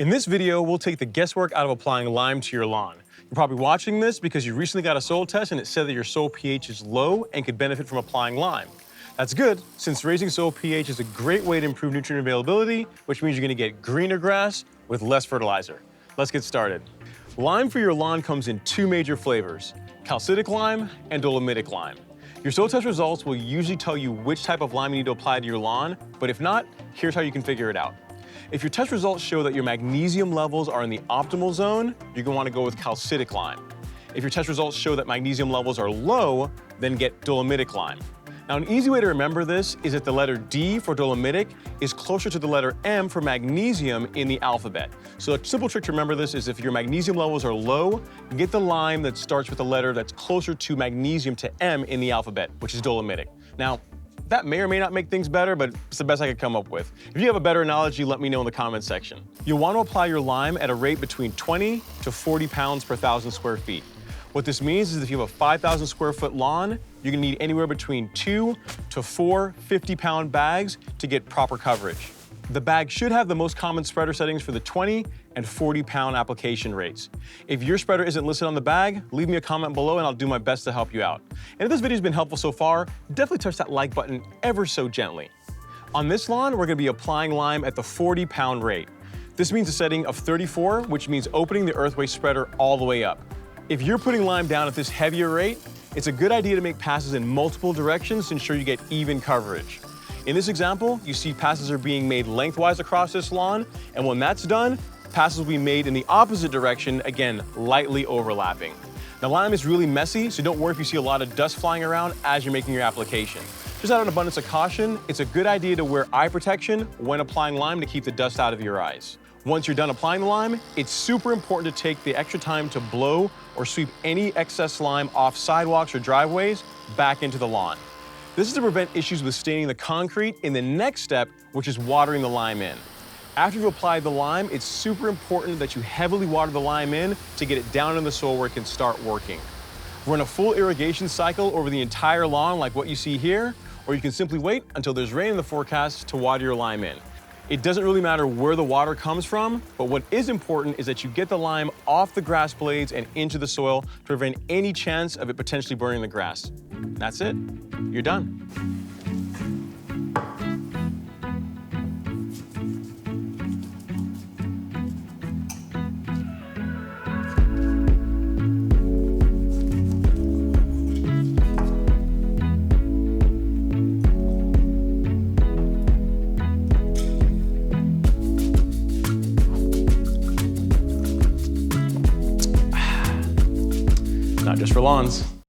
In this video, we'll take the guesswork out of applying lime to your lawn. You're probably watching this because you recently got a soil test and it said that your soil pH is low and could benefit from applying lime. That's good, since raising soil pH is a great way to improve nutrient availability, which means you're gonna get greener grass with less fertilizer. Let's get started. Lime for your lawn comes in two major flavors, Calcitic Lime and Dolomitic Lime. Your soil test results will usually tell you which type of lime you need to apply to your lawn, but if not, here's how you can figure it out. If your test results show that your magnesium levels are in the optimal zone, you're gonna wanna go with Calcitic Lime. If your test results show that magnesium levels are low, then get Dolomitic Lime. Now, an easy way to remember this is that the letter D for Dolomitic is closer to the letter M for magnesium in the alphabet. So a simple trick to remember this is if your magnesium levels are low, get the lime that starts with the letter that's closer to magnesium to M in the alphabet, which is Dolomitic. Now, that may or may not make things better, but it's the best I could come up with. If you have a better analogy, let me know in the comments section. You'll want to apply your lime at a rate between 20 to 40 pounds per 1,000 square feet. What this means is if you have a 5,000 square foot lawn, you're gonna need anywhere between 2 to 4 50-pound bags to get proper coverage. The bag should have the most common spreader settings for the 20 and 40-pound application rates. If your spreader isn't listed on the bag, leave me a comment below and I'll do my best to help you out. And if this video's been helpful so far, definitely touch that like button ever so gently. On this lawn, we're gonna be applying lime at the 40-pound rate. This means a setting of 34, which means opening the Earthway spreader all the way up. If you're putting lime down at this heavier rate, it's a good idea to make passes in multiple directions to ensure you get even coverage. In this example, you see passes are being made lengthwise across this lawn, and when that's done, passes will be made in the opposite direction, again, lightly overlapping. Now, lime is really messy, so don't worry if you see a lot of dust flying around as you're making your application. Just out of an abundance of caution, it's a good idea to wear eye protection when applying lime to keep the dust out of your eyes. Once you're done applying the lime, it's super important to take the extra time to blow or sweep any excess lime off sidewalks or driveways back into the lawn. This is to prevent issues with staining the concrete in the next step, which is watering the lime in. After you've applied the lime, it's super important that you heavily water the lime in to get it down in the soil where it can start working. Run a full irrigation cycle over the entire lawn like what you see here, or you can simply wait until there's rain in the forecast to water your lime in. It doesn't really matter where the water comes from, but what is important is that you get the lime off the grass blades and into the soil to prevent any chance of it potentially burning the grass. That's it. You're done. Not just for lawns.